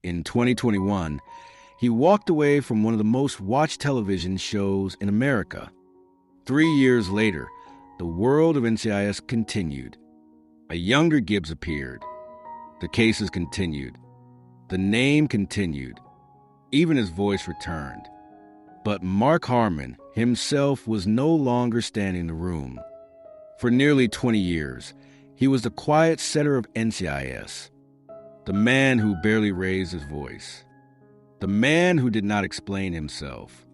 in 2021, he walked away from one of the most watched television shows in America. 3 years later, the world of NCIS continued. A younger Gibbs appeared. The cases continued. The name continued. Even his voice returned. But Mark Harmon himself was no longer standing in the room. For nearly 20 years, he was the quiet setter of NCIS, the man who barely raised his voice, the man who did not explain himself,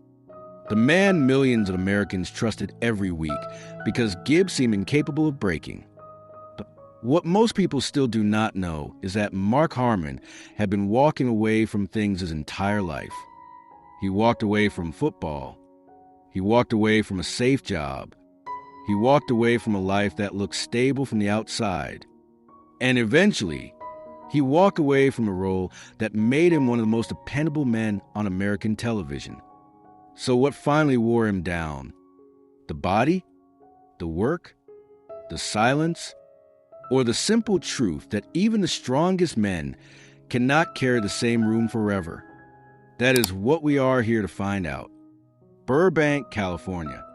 the man millions of Americans trusted every week because Gibbs seemed incapable of breaking. But what most people still do not know is that Mark Harmon had been walking away from things his entire life. He walked away from football. He walked away from a safe job. He walked away from a life that looked stable from the outside. And eventually, he walked away from a role that made him one of the most dependable men on American television. So what finally wore him down? The body? The work? The silence? Or the simple truth that even the strongest men cannot carry the same room forever? That is what we are here to find out. Burbank, California.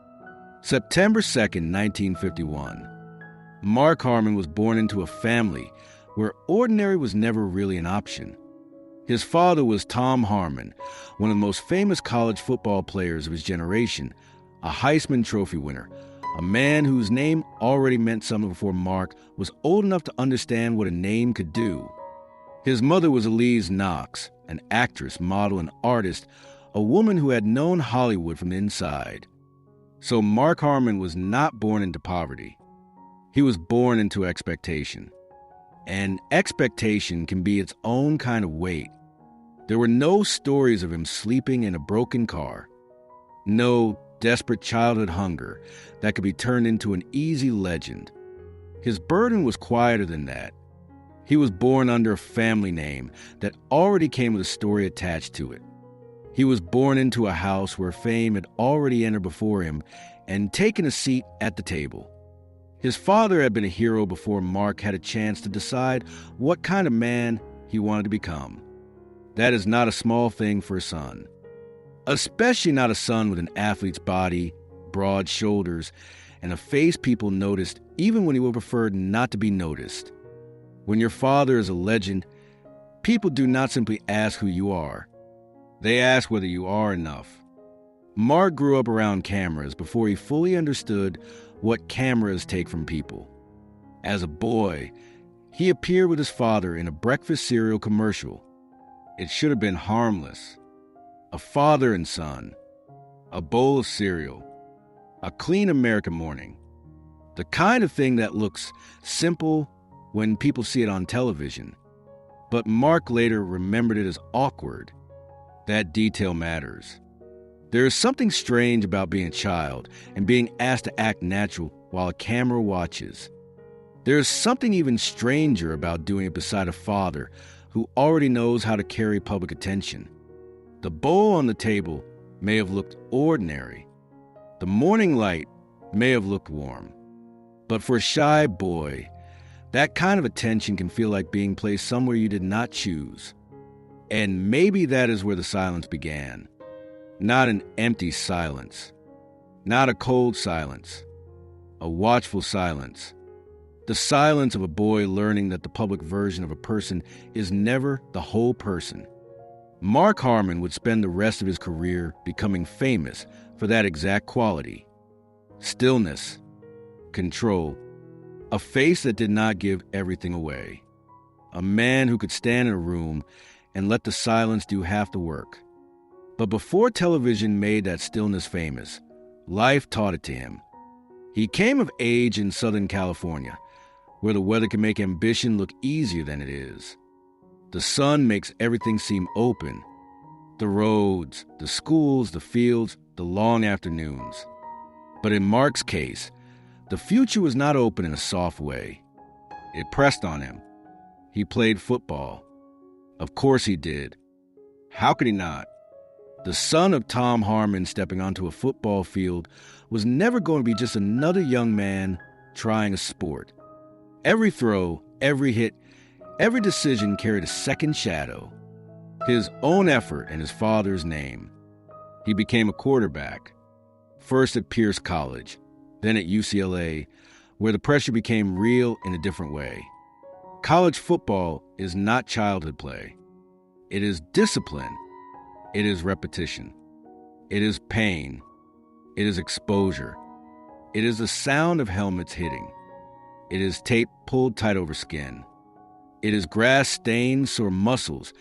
September 2nd, 1951. Mark Harmon was born into a family where ordinary was never really an option. His father was Tom Harmon, one of the most famous college football players of his generation, a Heisman Trophy winner, a man whose name already meant something before Mark was old enough to understand what a name could do. His mother was Elise Knox, an actress, model, and artist, a woman who had known Hollywood from the inside. So Mark Harmon was not born into poverty. He was born into expectation. And expectation can be its own kind of weight. There were no stories of him sleeping in a broken car. No desperate childhood hunger that could be turned into an easy legend. His burden was quieter than that. He was born under a family name that already came with a story attached to it. He was born into a house where fame had already entered before him and taken a seat at the table. His father had been a hero before Mark had a chance to decide what kind of man he wanted to become. That is not a small thing for a son. Especially not a son with an athlete's body, broad shoulders, and a face people noticed even when he would prefer not to be noticed. When your father is a legend, people do not simply ask who you are. They ask whether you are enough. Mark grew up around cameras before he fully understood what cameras take from people. As a boy, he appeared with his father in a breakfast cereal commercial. It should have been harmless. A father and son. A bowl of cereal. A clean American morning. The kind of thing that looks simple when people see it on television. But Mark later remembered it as awkward. That detail matters. There is something strange about being a child and being asked to act natural while a camera watches. There is something even stranger about doing it beside a father who already knows how to carry public attention. The bowl on the table may have looked ordinary. The morning light may have looked warm. But for a shy boy, that kind of attention can feel like being placed somewhere you did not choose. And maybe that is where the silence began. Not an empty silence. Not a cold silence. A watchful silence. The silence of a boy learning that the public version of a person is never the whole person. Mark Harmon would spend the rest of his career becoming famous for that exact quality. Stillness. Control. A face that did not give everything away. A man who could stand in a room and let the silence do half the work. But before television made that stillness famous, life taught it to him. He came of age in Southern California, where the weather can make ambition look easier than it is. The sun makes everything seem open. The roads, the schools, the fields, the long afternoons. But in Mark's case, the future was not open in a soft way. It pressed on him. He played football. Of course he did. How could he not? The son of Tom Harmon stepping onto a football field was never going to be just another young man trying a sport. Every throw, every hit, every decision carried a second shadow. his own effort and his father's name. He became a quarterback, first at Pierce College, then at UCLA, where the pressure became real in a different way. College football is not childhood play. It is discipline. It is repetition. It is pain. It is exposure. It is the sound of helmets hitting. It is tape pulled tight over skin. It is grass stained sore muscles,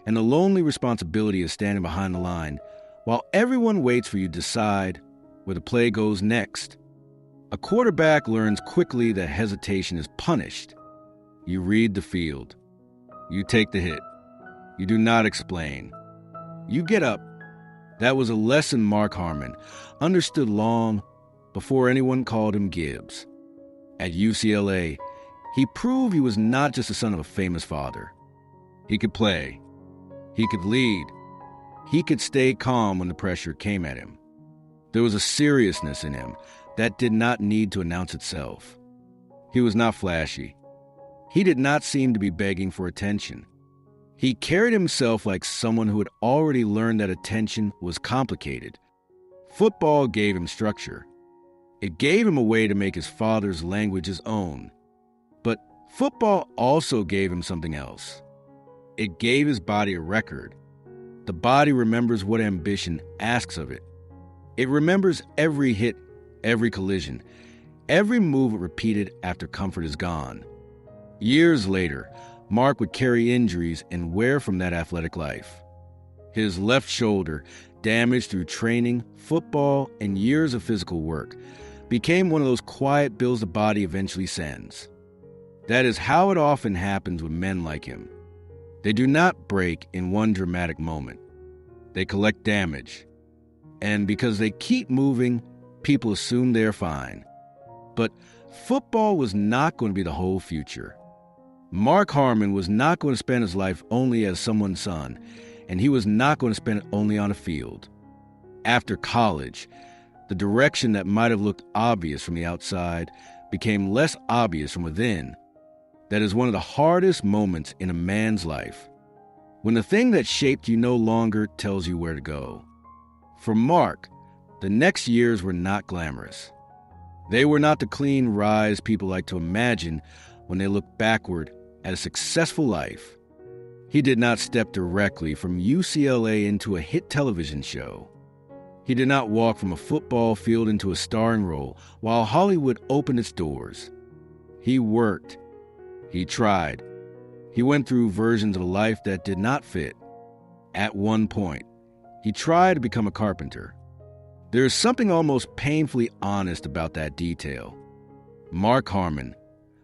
and the lonely responsibility of standing behind the line while everyone waits for you to decide where the play goes next. A quarterback learns quickly that hesitation is punished. You read the field. You take the hit. You do not explain. You get up. That was a lesson Mark Harmon understood long before anyone called him Gibbs. At UCLA, he proved he was not just the son of a famous father. He could play. He could lead. He could stay calm when the pressure came at him. There was a seriousness in him that did not need to announce itself. He was not flashy. He did not seem to be begging for attention. He carried himself like someone who had already learned that attention was complicated. Football gave him structure. It gave him a way to make his father's language his own. But football also gave him something else. It gave his body a record. The body remembers what ambition asks of it. It remembers every hit, every collision, every move it repeated after comfort is gone. Years later, Mark would carry injuries and wear from that athletic life. His left shoulder, damaged through training, football, and years of physical work, became one of those quiet bills the body eventually sends. That is how it often happens with men like him. They do not break in one dramatic moment. They collect damage. And because they keep moving, people assume they're fine. But football was not going to be the whole future. Mark Harmon was not going to spend his life only as someone's son, and he was not going to spend it only on a field. After college, the direction that might have looked obvious from the outside became less obvious from within. That is one of the hardest moments in a man's life, when the thing that shaped you no longer tells you where to go. For Mark, the next years were not glamorous. They were not the clean rise people like to imagine when they look backward at a successful life. He did not step directly from UCLA into a hit television show. He did not walk from a football field into a starring role while Hollywood opened its doors. He worked. He tried. He went through versions of a life that did not fit. At one point, he tried to become a carpenter. There is something almost painfully honest about that detail. Mark Harmon,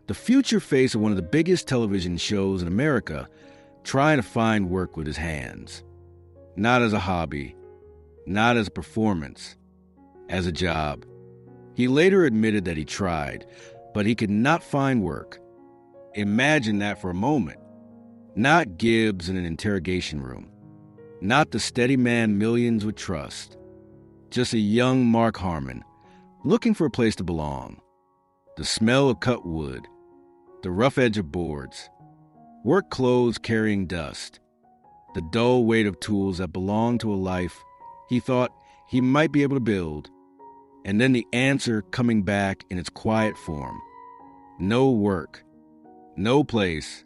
the future face of one of the biggest television shows in America, trying to find work with his hands. Not as a hobby, not as a performance, as a job. He later admitted that he tried, but he could not find work. Imagine that for a moment. Not Gibbs in an interrogation room. Not the steady man millions would trust. Just a young Mark Harmon, looking for a place to belong. The smell of cut wood, the rough edge of boards, work clothes carrying dust, the dull weight of tools that belonged to a life he thought he might be able to build, and then the answer coming back in its quiet form. No work. No place.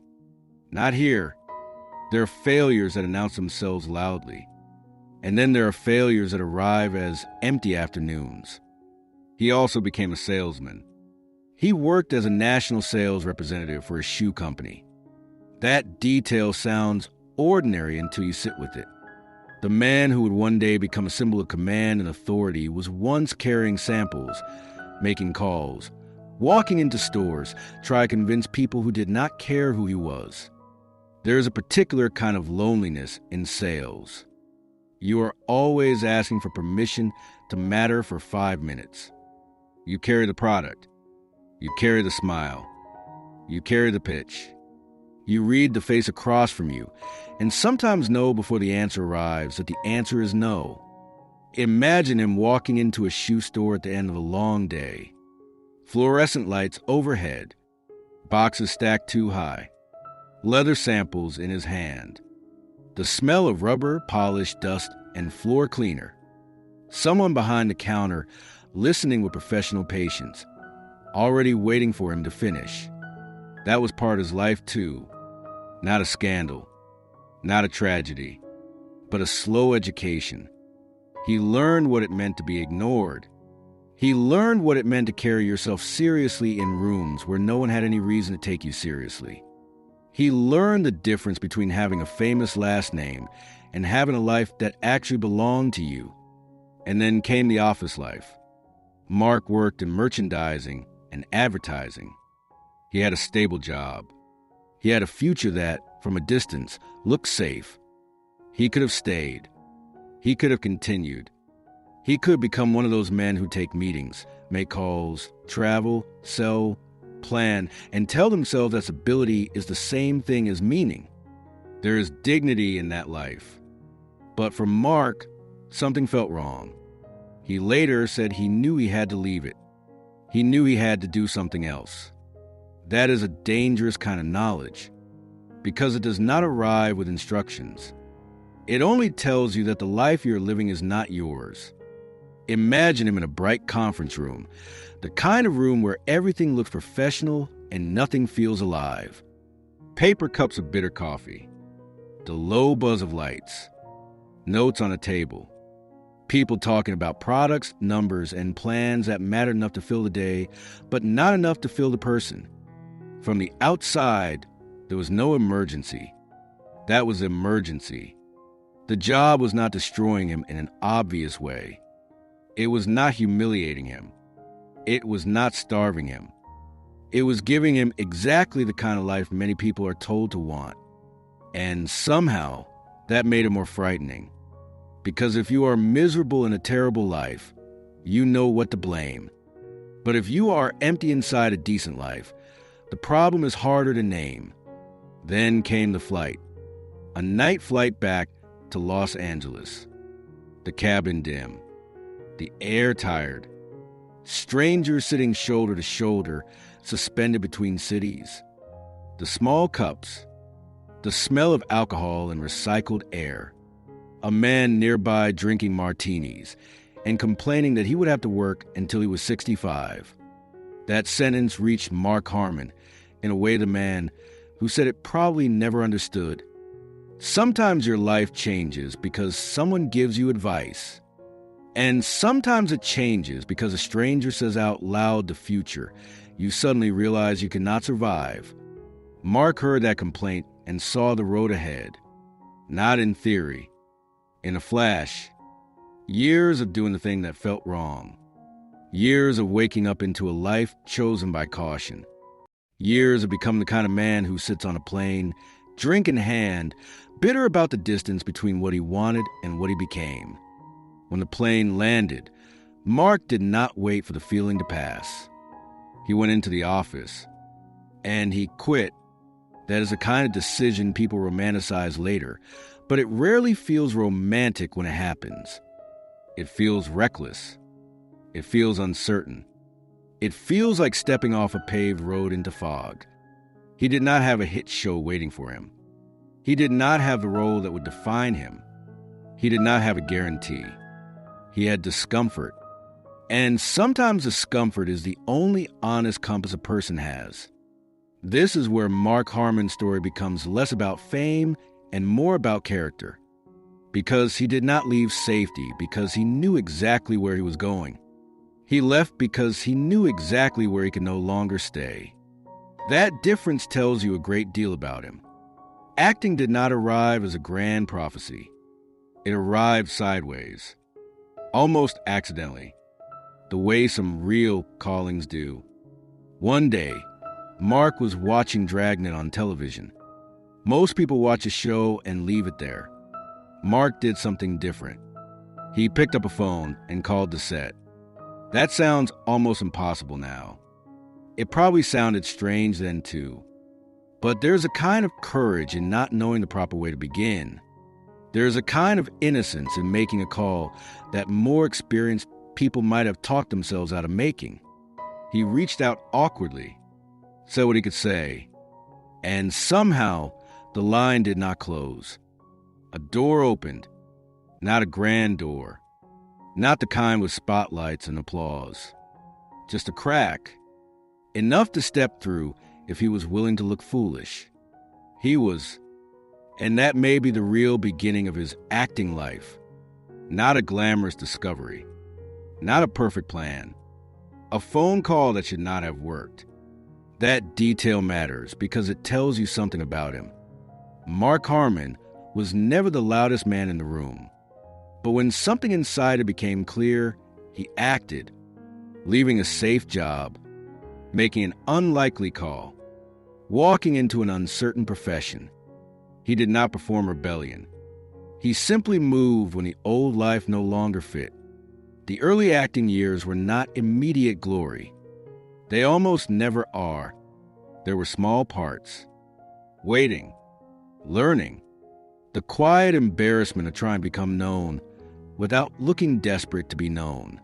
Not here. There are failures that announce themselves loudly. And then there are failures that arrive as empty afternoons. He also became a salesman. He worked as a national sales representative for a shoe company. That detail sounds ordinary until you sit with it. The man who would one day become a symbol of command and authority was once carrying samples, making calls, walking into stores, trying to convince people who did not care who he was. There is a particular kind of loneliness in sales. You are always asking for permission to matter for 5 minutes. You carry the product. You carry the smile. You carry the pitch. You read the face across from you, and sometimes know before the answer arrives that the answer is no. Imagine him walking into a shoe store at the end of a long day. Fluorescent lights overhead, boxes stacked too high, leather samples in his hand. The smell of rubber, polish, dust, and floor cleaner. Someone behind the counter listening with professional patience, already waiting for him to finish. That was part of his life too. Not a scandal, not a tragedy, but a slow education. He learned what it meant to be ignored. He learned what it meant to carry yourself seriously in rooms where no one had any reason to take you seriously. He learned the difference between having a famous last name and having a life that actually belonged to you. And then came the office life. Mark worked in merchandising and advertising. He had a stable job. He had a future that, from a distance, looked safe. He could have stayed. He could have continued. He could become one of those men who take meetings, make calls, travel, sell, plan, and tell themselves that ability is the same thing as meaning. There is dignity in that life. But for Mark, something felt wrong. He later said he knew he had to leave it. He knew he had to do something else. That is a dangerous kind of knowledge, because it does not arrive with instructions. It only tells you that the life you're living is not yours. Imagine him in a bright conference room, the kind of room where everything looks professional and nothing feels alive. Paper cups of bitter coffee, the low buzz of lights, notes on a table, people talking about products, numbers, and plans that matter enough to fill the day, but not enough to fill the person. From the outside, there was no emergency. That was emergency. The job was not destroying him in an obvious way. It was not humiliating him. It was not starving him. It was giving him exactly the kind of life many people are told to want. And somehow, that made it more frightening. Because if you are miserable in a terrible life, you know what to blame. But if you are empty inside a decent life, the problem is harder to name. Then came the flight. A night flight back to Los Angeles. The cabin dim. The air tired. Strangers sitting shoulder to shoulder, suspended between cities. The small cups. The smell of alcohol and recycled air. A man nearby drinking martinis and complaining that he would have to work until he was 65. That sentence reached Mark Harmon in a way the man who said it probably never understood. Sometimes your life changes because someone gives you advice. And sometimes it changes because a stranger says out loud the future. You suddenly realize you cannot survive. Mark heard that complaint and saw the road ahead. Not in theory. In a flash. Years of doing the thing that felt wrong. Years of waking up into a life chosen by caution. Years of becoming the kind of man who sits on a plane, drink in hand, bitter about the distance between what he wanted and what he became. When the plane landed, Mark did not wait for the feeling to pass. He went into the office, and he quit. That is a kind of decision people romanticize later, but it rarely feels romantic when it happens. It feels reckless. It feels uncertain. It feels like stepping off a paved road into fog. He did not have a hit show waiting for him. He did not have the role that would define him. He did not have a guarantee. He had discomfort. And sometimes discomfort is the only honest compass a person has. This is where Mark Harmon's story becomes less about fame and more about character. Because he did not leave safety, because he knew exactly where he was going. He left because he knew exactly where he could no longer stay. That difference tells you a great deal about him. Acting did not arrive as a grand prophecy. It arrived sideways, almost accidentally, the way some real callings do. One day, Mark was watching Dragnet on television. Most people watch a show and leave it there. Mark did something different. He picked up a phone and called the set. That sounds almost impossible now. It probably sounded strange then too. But there's a kind of courage in not knowing the proper way to begin. There's a kind of innocence in making a call that more experienced people might have talked themselves out of making. He reached out awkwardly, said what he could say, and somehow the line did not close. A door opened, not a grand door, not the kind with spotlights and applause, just a crack, enough to step through if he was willing to look foolish. And that may be the real beginning of his acting life. Not a glamorous discovery, not a perfect plan, a phone call that should not have worked. That detail matters because it tells you something about him. Mark Harmon was never the loudest man in the room, but when something inside it became clear, he acted, leaving a safe job, making an unlikely call, walking into an uncertain profession. He did not perform rebellion. He simply moved when the old life no longer fit. The early acting years were not immediate glory. They almost never are. There were small parts, waiting, learning, the quiet embarrassment of trying to become known without looking desperate to be known.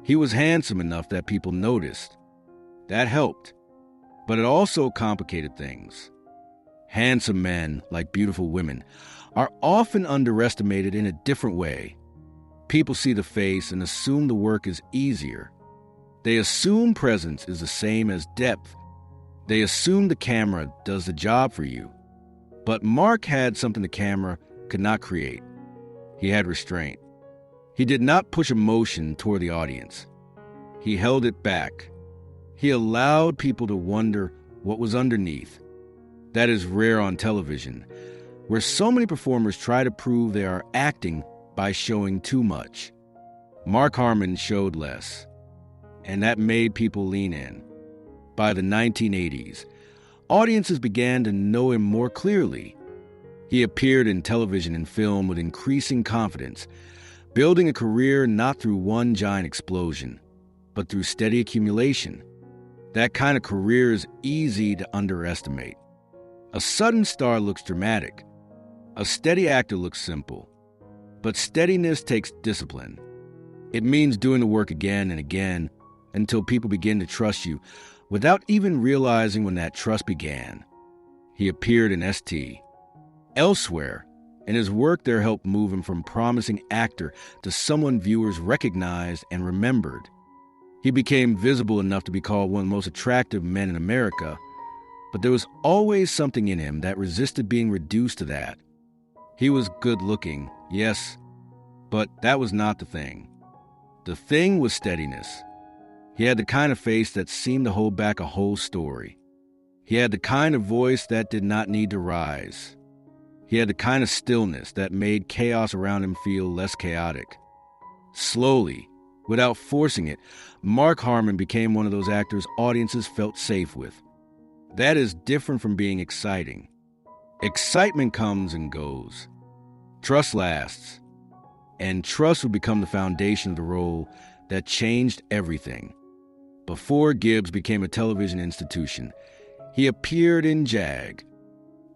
He was handsome enough that people noticed. That helped, but it also complicated things. Handsome men, like beautiful women, are often underestimated in a different way. People see the face and assume the work is easier. They assume presence is the same as depth. They assume the camera does the job for you. But Mark had something the camera could not create. He had restraint. He did not push emotion toward the audience. He held it back. He allowed people to wonder what was underneath. That is rare on television, where so many performers try to prove they are acting by showing too much. Mark Harmon showed less, and that made people lean in. By the 1980s, audiences began to know him more clearly. He appeared in television and film with increasing confidence, building a career not through one giant explosion, but through steady accumulation. That kind of career is easy to underestimate. A sudden star looks dramatic. A steady actor looks simple. But steadiness takes discipline. It means doing the work again and again until people begin to trust you without even realizing when that trust began. He appeared in ST. Elsewhere, and his work there helped move him from promising actor to someone viewers recognized and remembered. He became visible enough to be called one of the most attractive men in America, but there was always something in him that resisted being reduced to that. He was good-looking, yes, but that was not the thing. The thing was steadiness. He had the kind of face that seemed to hold back a whole story. He had the kind of voice that did not need to rise. He had the kind of stillness that made chaos around him feel less chaotic. Slowly, without forcing it, Mark Harmon became one of those actors audiences felt safe with. That is different from being exciting. Excitement comes and goes. Trust lasts. And trust would become the foundation of the role that changed everything. Before Gibbs became a television institution, he appeared in JAG.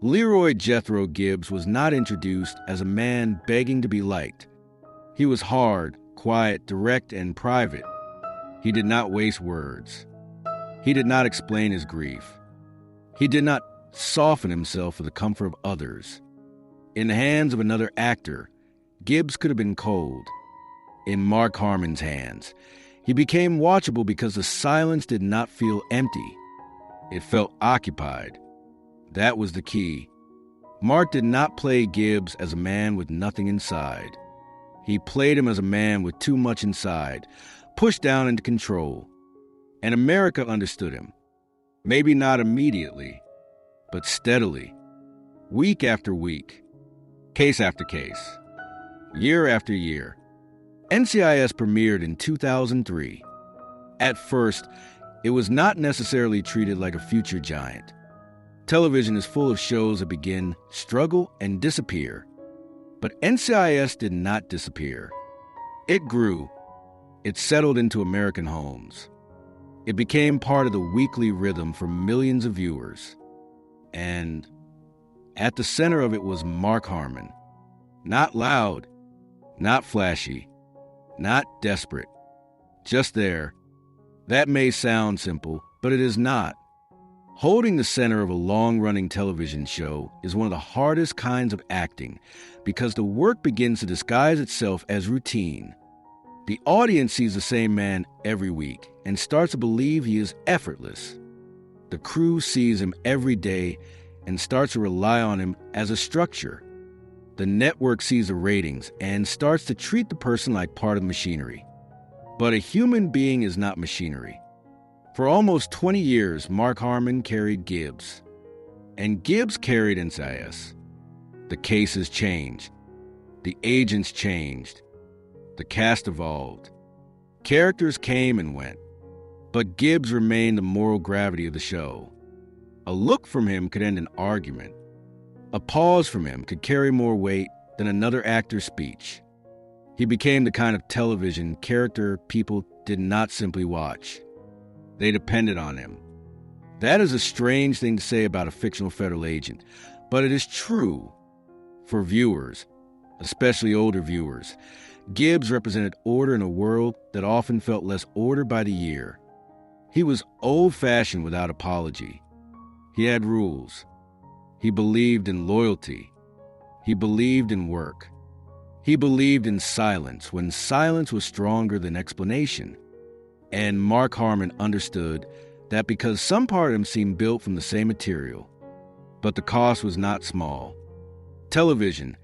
Leroy Jethro Gibbs was not introduced as a man begging to be liked. He was hard, quiet, direct, and private. He did not waste words. He did not explain his grief. He did not soften himself for the comfort of others. In the hands of another actor, Gibbs could have been cold. In Mark Harmon's hands, he became watchable because the silence did not feel empty. It felt occupied. That was the key. Mark did not play Gibbs as a man with nothing inside. He played him as a man with too much inside, pushed down into control. And America understood him. Maybe not immediately, but steadily, week after week, case after case, year after year. NCIS premiered in 2003. At first, it was not necessarily treated like a future giant. Television is full of shows that begin, struggle, and disappear. But NCIS did not disappear. It grew. It settled into American homes. It became part of the weekly rhythm for millions of viewers. And at the center of it was Mark Harmon. Not loud, not flashy, not desperate. Just there. That may sound simple, but it is not. Holding the center of a long-running television show is one of the hardest kinds of acting because the work begins to disguise itself as routine. The audience sees the same man every week and starts to believe he is effortless. The crew sees him every day and starts to rely on him as a structure. The network sees the ratings and starts to treat the person like part of machinery. But a human being is not machinery. For almost 20 years, Mark Harmon carried Gibbs. And Gibbs carried NCIS. The cases changed. The agents changed. The cast evolved. Characters came and went. But Gibbs remained the moral gravity of the show. A look from him could end an argument. A pause from him could carry more weight than another actor's speech. He became the kind of television character people did not simply watch. They depended on him. That is a strange thing to say about a fictional federal agent, but it is true. For viewers, especially older viewers, Gibbs represented order in a world that often felt less order by the year. He was old-fashioned without apology. He had rules. He believed in loyalty. He believed in work. He believed in silence when silence was stronger than explanation. And Mark Harmon understood that because some part of him seemed built from the same material. But the cost was not small. Television,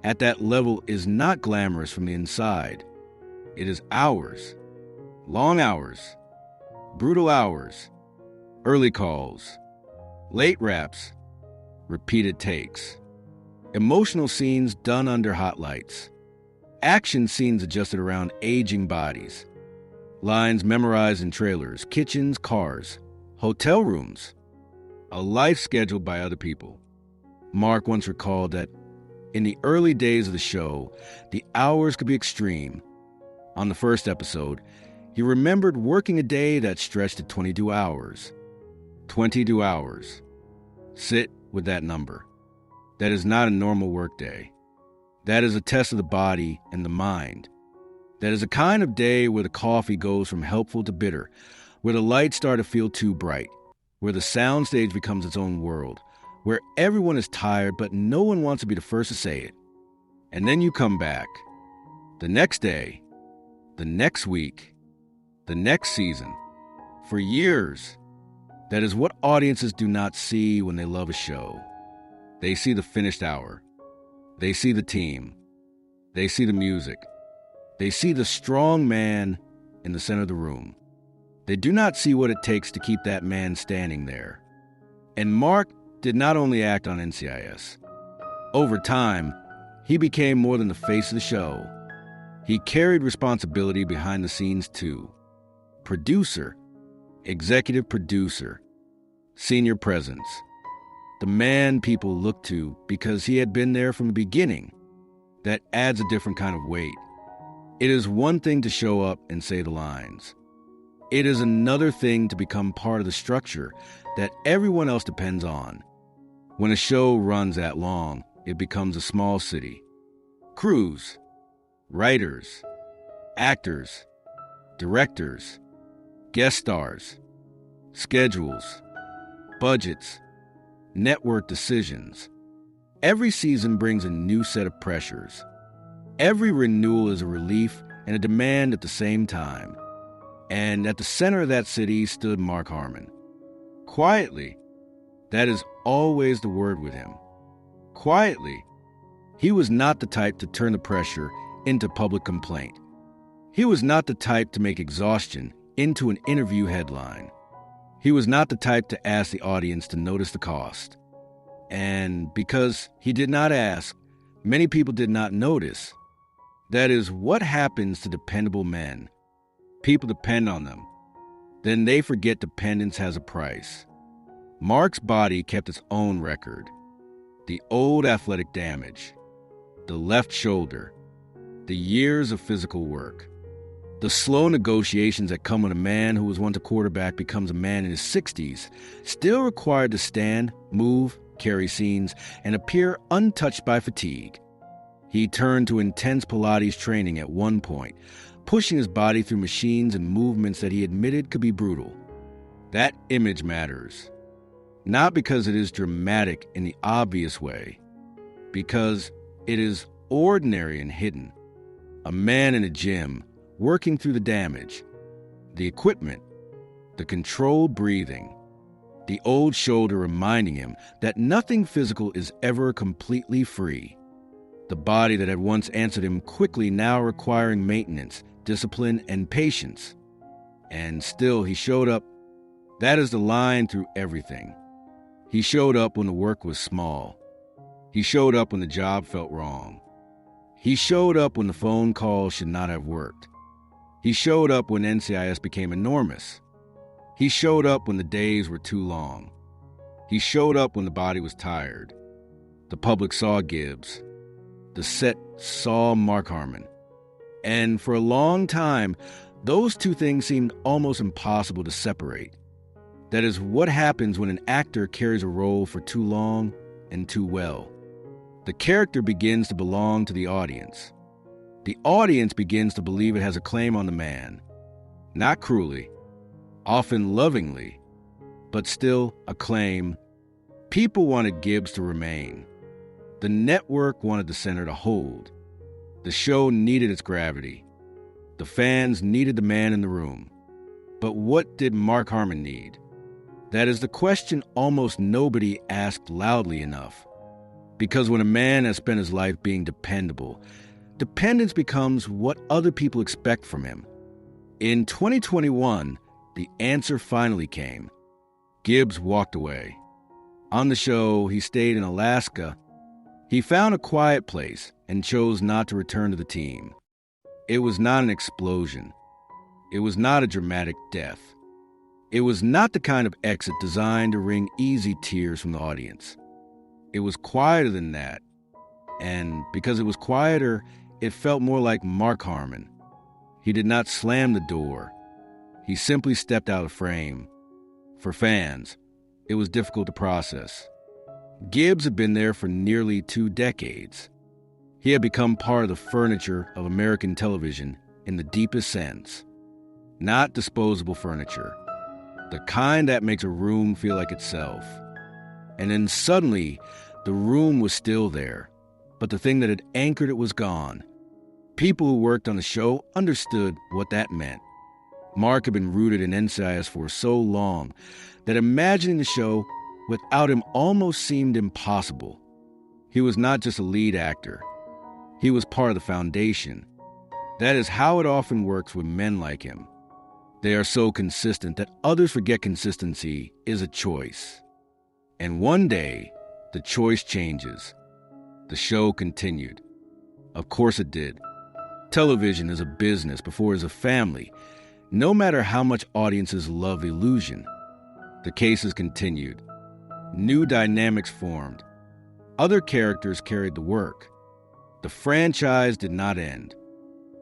at that level, is not glamorous from the inside. It is hours. Long hours. Brutal hours. Early calls. Late wraps. Repeated takes. Emotional scenes done under hot lights. Action scenes adjusted around aging bodies. Lines memorized in trailers, kitchens, cars, hotel rooms. A life scheduled by other people. Mark once recalled that in the early days of the show, the hours could be extreme. On the first episode, he remembered working a day that stretched to 22 hours. 22 hours. Sit with that number. That is not a normal workday. That is a test of the body and the mind. That is a kind of day where the coffee goes from helpful to bitter, where the lights start to feel too bright, where the soundstage becomes its own world, where everyone is tired but no one wants to be the first to say it. And then you come back. The next day, the next week, the next season, for years. That is what audiences do not see when they love a show. They see the finished hour. They see the team. They see the music. They see the strong man in the center of the room. They do not see what it takes to keep that man standing there. And Mark did not only act on NCIS. Over time, he became more than the face of the show. He carried responsibility behind the scenes too. Producer, executive producer, senior presence. The man people looked to because he had been there from the beginning. That adds a different kind of weight. It is one thing to show up and say the lines. It is another thing to become part of the structure that everyone else depends on. When a show runs that long, it becomes a small city. Crews, writers, actors, directors, guest stars, schedules, budgets, network decisions. Every season brings a new set of pressures. Every renewal is a relief and a demand at the same time. And at the center of that city stood Mark Harmon. Quietly, that is always the word with him. Quietly, he was not the type to turn the pressure into public complaint. He was not the type to make exhaustion into an interview headline. He was not the type to ask the audience to notice the cost. And because he did not ask, many people did not notice. That is what happens to dependable men. People depend on them. Then they forget dependence has a price. Mark's body kept its own record. The old athletic damage. The left shoulder. The years of physical work. The slow negotiations that come when a man who was once a quarterback becomes a man in his 60s, still required to stand, move, carry scenes, and appear untouched by fatigue. He turned to intense Pilates training at one point, pushing his body through machines and movements that he admitted could be brutal. That image matters. Not because it is dramatic in the obvious way, because it is ordinary and hidden. A man in a gym working through the damage, the equipment, the controlled breathing, the old shoulder reminding him that nothing physical is ever completely free. The body that had once answered him quickly now requiring maintenance, discipline, and patience. And still he showed up. That is the line through everything. He showed up when the work was small. He showed up when the job felt wrong. He showed up when the phone call should not have worked. He showed up when NCIS became enormous. He showed up when the days were too long. He showed up when the body was tired. The public saw Gibbs. The set saw Mark Harmon. And for a long time, those two things seemed almost impossible to separate. That is what happens when an actor carries a role for too long and too well. The character begins to belong to the audience. The audience begins to believe it has a claim on the man. Not cruelly, often lovingly, but still a claim. People wanted Gibbs to remain. The network wanted the center to hold. The show needed its gravity. The fans needed the man in the room. But what did Mark Harmon need? That is the question almost nobody asked loudly enough. Because when a man has spent his life being dependable, dependence becomes what other people expect from him. In 2021, the answer finally came. Gibbs walked away. On the show, he stayed in Alaska. He found a quiet place and chose not to return to the team. It was not an explosion. It was not a dramatic death. It was not the kind of exit designed to wring easy tears from the audience. It was quieter than that. And because it was quieter, it felt more like Mark Harmon. He did not slam the door. He simply stepped out of frame. For fans, it was difficult to process. Gibbs had been there for nearly 2 decades. He had become part of the furniture of American television in the deepest sense. Not disposable furniture. The kind that makes a room feel like itself. And then suddenly, the room was still there, but the thing that had anchored it was gone. People who worked on the show understood what that meant. Mark had been rooted in NCIS for so long that imagining the show without him almost seemed impossible. He was not just a lead actor. He was part of the foundation. That is how it often works with men like him. They are so consistent that others forget consistency is a choice. And one day, the choice changes. The show continued. Of course it did. Television is a business before it is a family, no matter how much audiences love illusion. The cases continued. New dynamics formed. Other characters carried the work. The franchise did not end.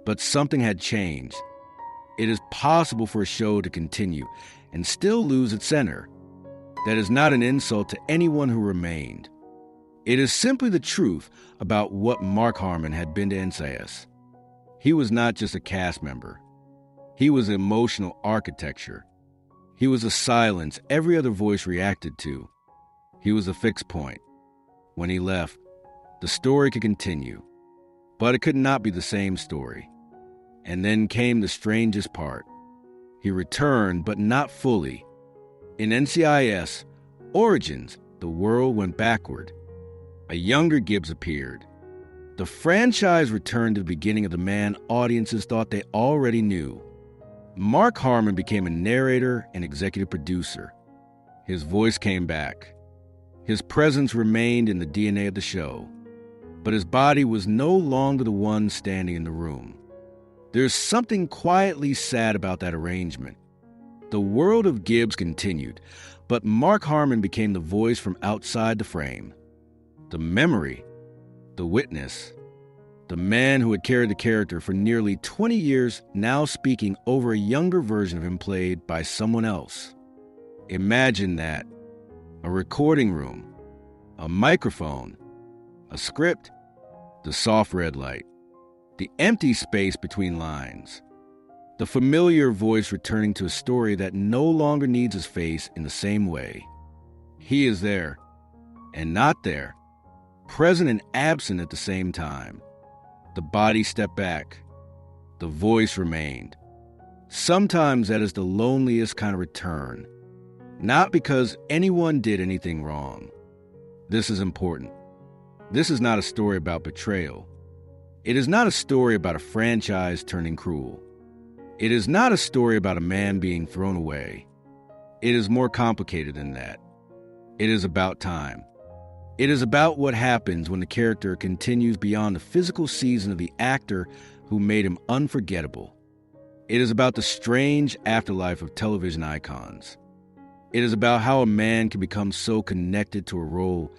But something had changed. It is possible for a show to continue and still lose its center. That is not an insult to anyone who remained. It is simply the truth about what Mark Harmon had been to NCIS. He was not just a cast member. He was emotional architecture. He was a silence every other voice reacted to. He was a fixed point. When he left, the story could continue, but it could not be the same story. And then came the strangest part. He returned, but not fully. In NCIS, Origins, the world went backward. A younger Gibbs appeared. The franchise returned to the beginning of the man audiences thought they already knew. Mark Harmon became a narrator and executive producer. His voice came back. His presence remained in the DNA of the show. But his body was no longer the one standing in the room. There's something quietly sad about that arrangement. The world of Gibbs continued, but Mark Harmon became the voice from outside the frame. The memory, the witness, the man who had carried the character for nearly 20 years now speaking over a younger version of him played by someone else. Imagine that. A recording room, a microphone, a script, the soft red light, the empty space between lines, the familiar voice returning to a story that no longer needs his face in the same way. He is there and not there, present and absent at the same time. The body stepped back. The voice remained. Sometimes that is the loneliest kind of return, not because anyone did anything wrong. This is important. This is not a story about betrayal. It is not a story about a franchise turning cruel. It is not a story about a man being thrown away. It is more complicated than that. It is about time. It is about what happens when the character continues beyond the physical season of the actor who made him unforgettable. It is about the strange afterlife of television icons. It is about how a man can become so connected to a role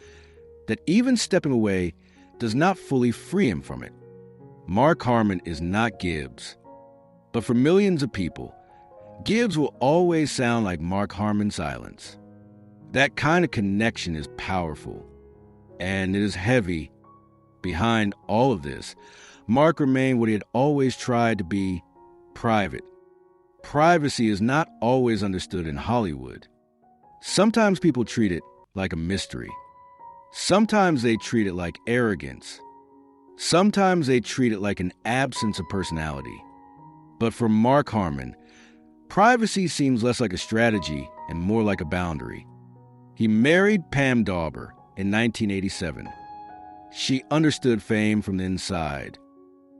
that even stepping away does not fully free him from it. Mark Harmon is not Gibbs. But for millions of people, Gibbs will always sound like Mark Harmon's silence. That kind of connection is powerful, and it is heavy. Behind all of this, Mark remained what he had always tried to be: private. Privacy is not always understood in Hollywood. Sometimes people treat it like a mystery. Sometimes they treat it like arrogance. Sometimes they treat it like an absence of personality. But for Mark Harmon, privacy seems less like a strategy and more like a boundary. He married Pam Dawber in 1987. She understood fame from the inside.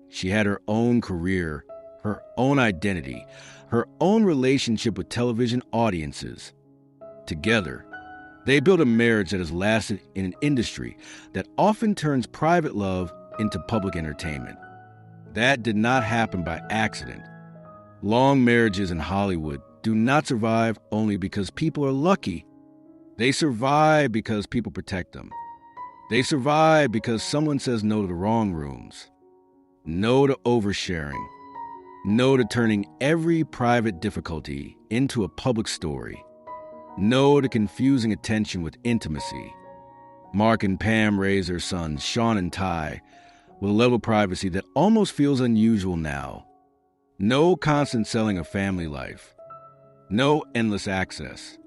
She had her own career, her own identity, her own relationship with television audiences. Together, they built a marriage that has lasted in an industry that often turns private love into public entertainment. That did not happen by accident. Long marriages in Hollywood do not survive only because people are lucky. They survive because people protect them. They survive because someone says no to the wrong rooms, no to oversharing, no to turning every private difficulty into a public story, no to confusing attention with intimacy. Mark and Pam raised their sons, Sean and Ty, with a level of privacy that almost feels unusual now. No constant selling of family life. No endless access.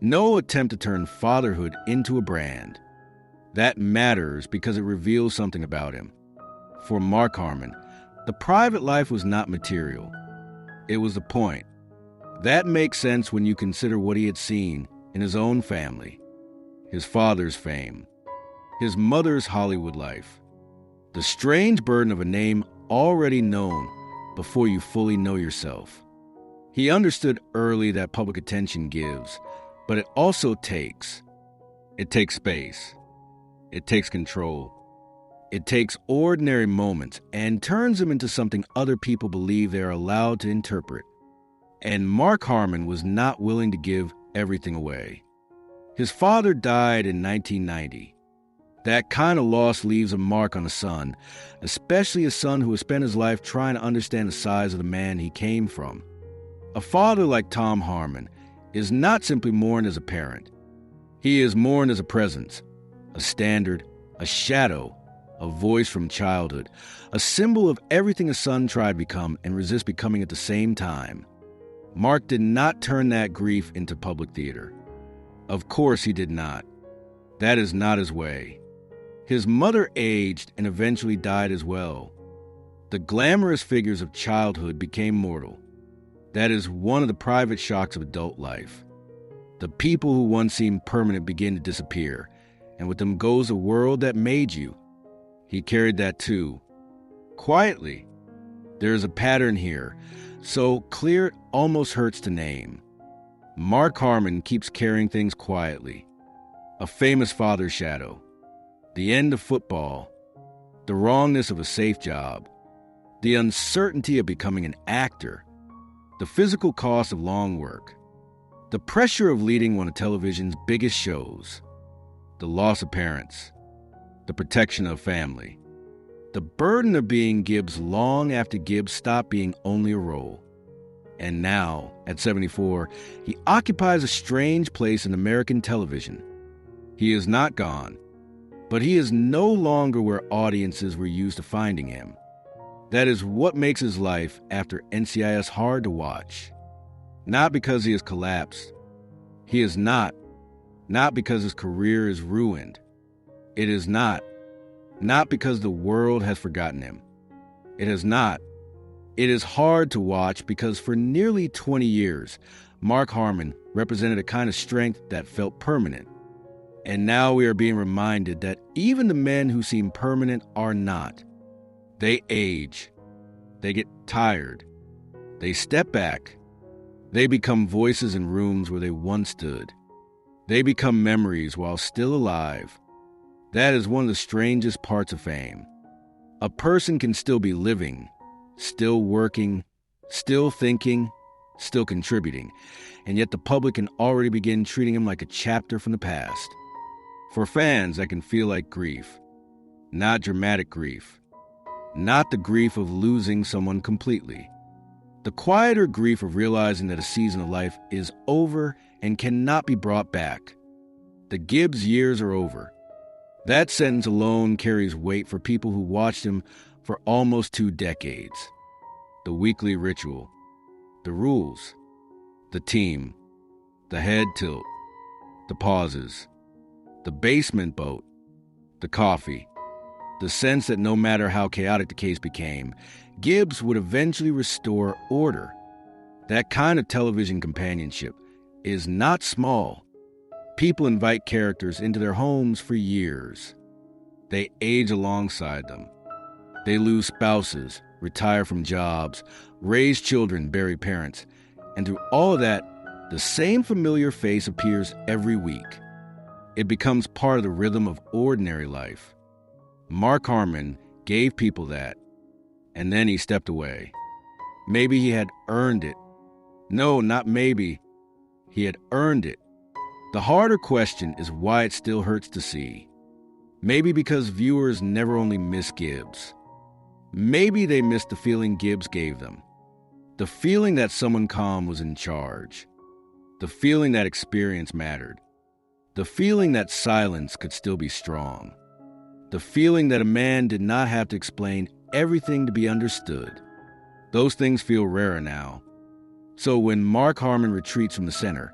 No attempt to turn fatherhood into a brand. That matters because it reveals something about him. For Mark Harmon, the private life was not material. It was the point. That makes sense when you consider what he had seen in his own family. His father's fame. His mother's Hollywood life. The strange burden of a name already known before you fully know yourself. He understood early that public attention gives, but it also takes. It takes space. It takes control. It takes ordinary moments and turns them into something other people believe they are allowed to interpret. And Mark Harmon was not willing to give everything away. His father died in 1990. That kind of loss leaves a mark on a son, especially a son who has spent his life trying to understand the size of the man he came from. A father like Tom Harmon is not simply mourned as a parent. He is mourned as a presence, a standard, a shadow, a voice from childhood, a symbol of everything a son tried to become and resist becoming at the same time. Mark did not turn that grief into public theater. Of course he did not. That is not his way. His mother aged and eventually died as well. The glamorous figures of childhood became mortal. That is one of the private shocks of adult life. The people who once seemed permanent begin to disappear, and with them goes the world that made you. He carried that too. Quietly. There is a pattern here, so clear it almost hurts to name. Mark Harmon keeps carrying things quietly. A famous father shadow. The end of football. The wrongness of a safe job. The uncertainty of becoming an actor. The physical cost of long work. The pressure of leading one of television's biggest shows. The loss of parents. The protection of family. The burden of being Gibbs long after Gibbs stopped being only a role. And now, at 74, he occupies a strange place in American television. He is not gone, but he is no longer where audiences were used to finding him. That is what makes his life after NCIS hard to watch. Not because he has collapsed. He is not. not because his career is ruined. It is not. Not because the world has forgotten him. It has not. It is hard to watch because for nearly 20 years, Mark Harmon represented a kind of strength that felt permanent. And now we are being reminded that even the men who seem permanent are not. They age. They get tired. They step back. They become voices in rooms where they once stood. They become memories while still alive. That is one of the strangest parts of fame. A person can still be living, still working, still thinking, still contributing, and yet the public can already begin treating him like a chapter from the past. For fans, that can feel like grief. Not dramatic grief. Not the grief of losing someone completely. The quieter grief of realizing that a season of life is over and cannot be brought back. The Gibbs years are over. That sentence alone carries weight for people who watched him for almost 2 decades. The weekly ritual, the rules, the team, the head tilt, the pauses, the basement boat, the coffee, the sense that no matter how chaotic the case became, Gibbs would eventually restore order. That kind of television companionship is not small. People invite characters into their homes for years. They age alongside them. They lose spouses, retire from jobs, raise children, bury parents. And through all of that, the same familiar face appears every week. It becomes part of the rhythm of ordinary life. Mark Harmon gave people that, and then he stepped away. Maybe he had earned it. No, not maybe. He had earned it. The harder question is why it still hurts to see. Maybe because viewers never only miss Gibbs. Maybe they missed the feeling Gibbs gave them. The feeling that someone calm was in charge. The feeling that experience mattered. The feeling that silence could still be strong. The feeling that a man did not have to explain everything to be understood. Those things feel rarer now. So when Mark Harmon retreats from the center,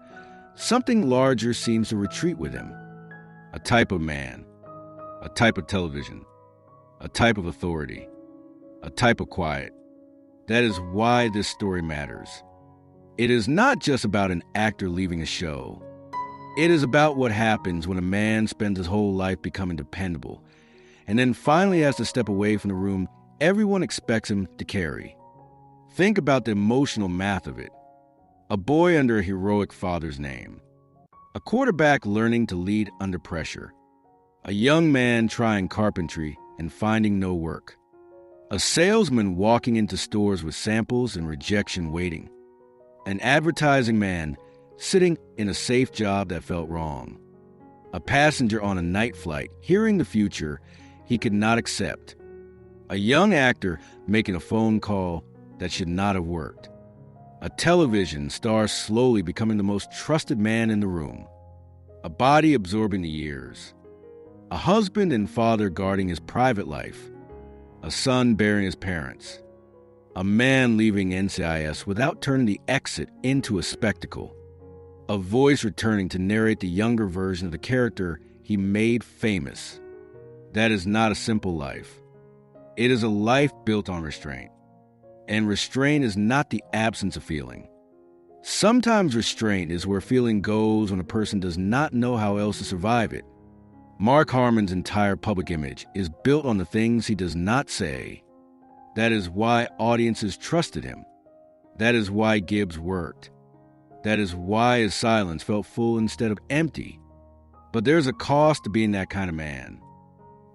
something larger seems to retreat with him. A type of man, a type of television, a type of authority, a type of quiet. That is why this story matters. It is not just about an actor leaving a show. It is about what happens when a man spends his whole life becoming dependable, and then finally has to step away from the room everyone expects him to carry. Think about the emotional math of it. A boy under a heroic father's name. A quarterback learning to lead under pressure. A young man trying carpentry and finding no work. A salesman walking into stores with samples and rejection waiting. An advertising man sitting in a safe job that felt wrong. A passenger on a night flight hearing the future he could not accept. A young actor making a phone call that should not have worked. A television star slowly becoming the most trusted man in the room. A body absorbing the years. A husband and father guarding his private life. A son burying his parents. A man leaving NCIS without turning the exit into a spectacle. A voice returning to narrate the younger version of the character he made famous. That is not a simple life. It is a life built on restraint. And restraint is not the absence of feeling. Sometimes restraint is where feeling goes when a person does not know how else to survive it. Mark Harmon's entire public image is built on the things he does not say. That is why audiences trusted him. That is why Gibbs worked. That is why his silence felt full instead of empty. But there's a cost to being that kind of man.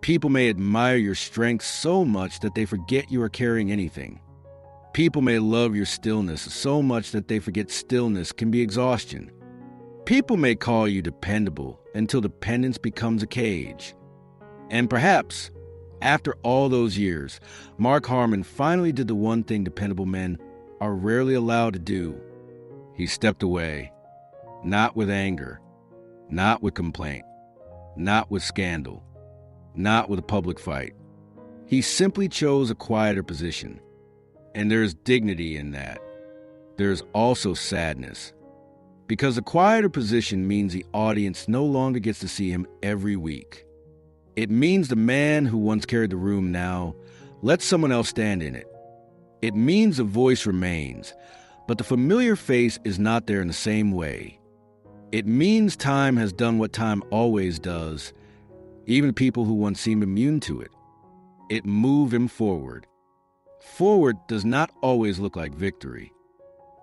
People may admire your strength so much that they forget you are carrying anything. People may love your stillness so much that they forget stillness can be exhaustion. People may call you dependable until dependence becomes a cage. And perhaps, after all those years, Mark Harmon finally did the one thing dependable men are rarely allowed to do. He stepped away, not with anger, not with complaint, not with scandal, not with a public fight. He simply chose a quieter position. And there is dignity in that. There is also sadness. Because a quieter position means the audience no longer gets to see him every week. It means the man who once carried the room now lets someone else stand in it. It means the voice remains, but the familiar face is not there in the same way. It means time has done what time always does, even people who once seemed immune to it. It moved him forward. Forward does not always look like victory.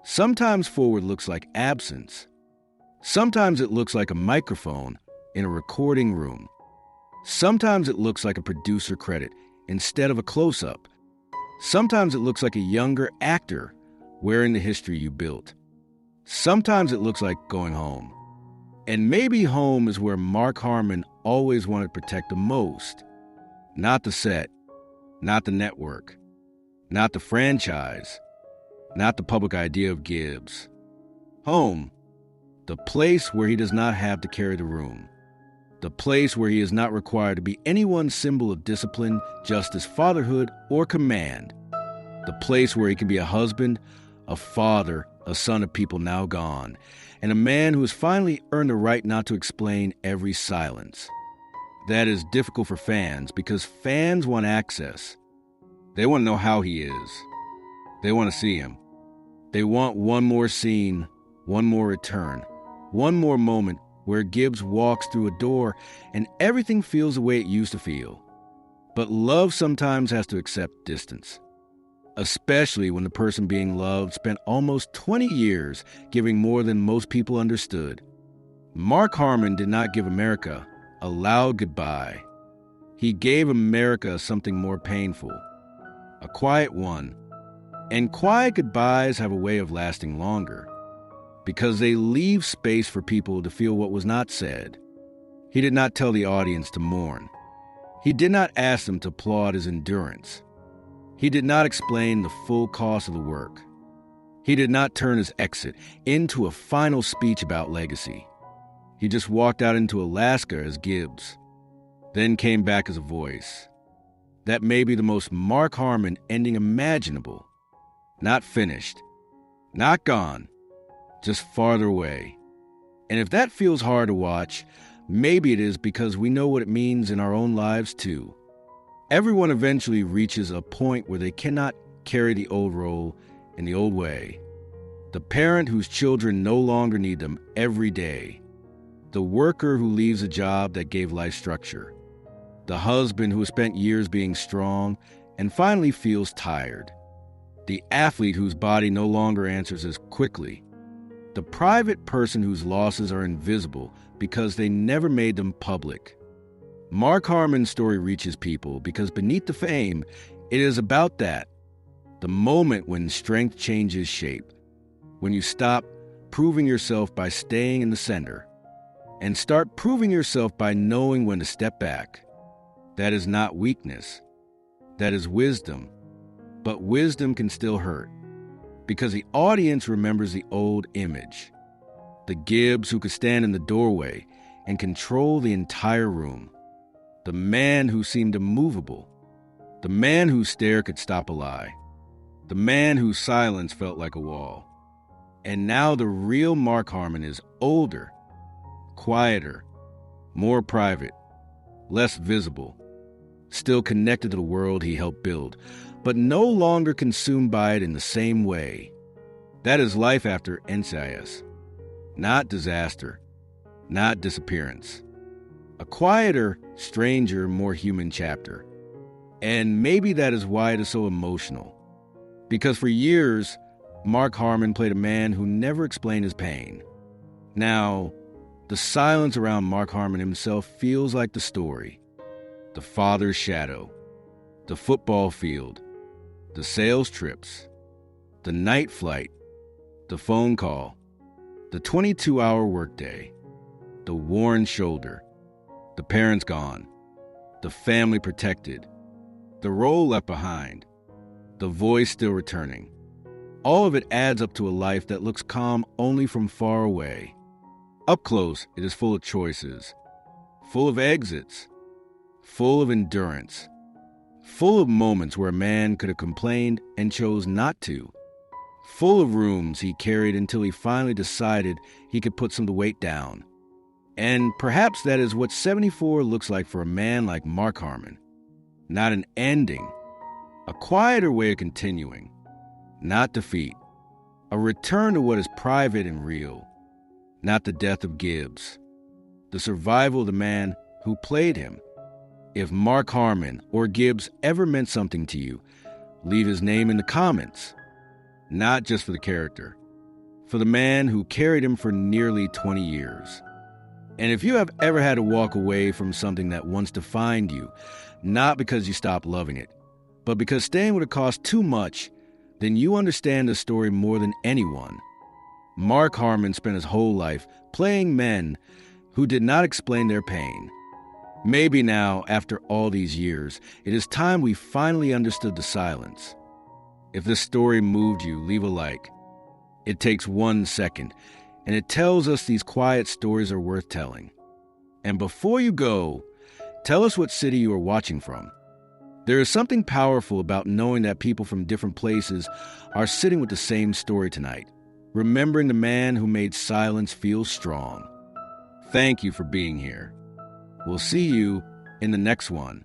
Sometimes forward looks like absence. Sometimes it looks like a microphone in a recording room. Sometimes it looks like a producer credit instead of a close-up. Sometimes it looks like a younger actor wearing the history you built. Sometimes it looks like going home. And maybe home is where Mark Harmon always wanted to protect the most. Not the set, not the network, not the franchise, not the public idea of Gibbs. Home, the place where he does not have to carry the room. The place where he is not required to be anyone's symbol of discipline, justice, fatherhood, or command. The place where he can be a husband, a father, a son of people now gone, and a man who has finally earned the right not to explain every silence. That is difficult for fans because fans want access. They want to know how he is. They want to see him. They want one more scene, one more return, one more moment where Gibbs walks through a door and everything feels the way it used to feel. But love sometimes has to accept distance, especially when the person being loved spent almost 20 years giving more than most people understood. Mark Harmon did not give America a loud goodbye. He gave America something more painful, a quiet one. And quiet goodbyes have a way of lasting longer, because they leave space for people to feel what was not said. He did not tell the audience to mourn. He did not ask them to applaud his endurance. He did not explain the full cost of the work. He did not turn his exit into a final speech about legacy. He just walked out into Alaska as Gibbs, then came back as a voice. That may be the most Mark Harmon ending imaginable. Not finished, not gone, just farther away. And if that feels hard to watch, maybe it is because we know what it means in our own lives too. Everyone eventually reaches a point where they cannot carry the old role in the old way. The parent whose children no longer need them every day. The worker who leaves a job that gave life structure. The husband who has spent years being strong and finally feels tired. The athlete whose body no longer answers as quickly. The private person whose losses are invisible because they never made them public. Mark Harmon's story reaches people because beneath the fame, it is about that. The moment when strength changes shape. When you stop proving yourself by staying in the center and start proving yourself by knowing when to step back. That is not weakness. That is wisdom. But wisdom can still hurt, because the audience remembers the old image. The Gibbs who could stand in the doorway and control the entire room. The man who seemed immovable. The man whose stare could stop a lie. The man whose silence felt like a wall. And now the real Mark Harmon is older, quieter, more private, less visible, still connected to the world he helped build, but no longer consumed by it in the same way. That is life after NCIS. Not disaster, not disappearance. A quieter, stranger, more human chapter. And maybe that is why it is so emotional. Because for years, Mark Harmon played a man who never explained his pain. Now, the silence around Mark Harmon himself feels like the story. The father's shadow, the football field, the sales trips, the night flight, the phone call, the 22-hour workday, the worn shoulder, the parents gone, the family protected, the role left behind, the voice still returning. All of it adds up to a life that looks calm only from far away. Up close, it is full of choices, full of exits, full of endurance, full of moments where a man could have complained and chose not to, full of rooms he carried until he finally decided he could put some of the weight down. And perhaps that is what 74 looks like for a man like Mark Harmon. Not an ending, a quieter way of continuing, not defeat, a return to what is private and real, not the death of Gibbs, the survival of the man who played him. If Mark Harmon or Gibbs ever meant something to you, leave his name in the comments, not just for the character, for the man who carried him for nearly 20 years. And if you have ever had to walk away from something that once defined you, not because you stopped loving it, but because staying would have cost too much, then you understand the story more than anyone. Mark Harmon spent his whole life playing men who did not explain their pain. Maybe now, after all these years, it is time we finally understood the silence. If this story moved you, leave a like. It takes 1 second, and it tells us these quiet stories are worth telling. And before you go, tell us what city you are watching from. There is something powerful about knowing that people from different places are sitting with the same story tonight, remembering the man who made silence feel strong. Thank you for being here. We'll see you in the next one.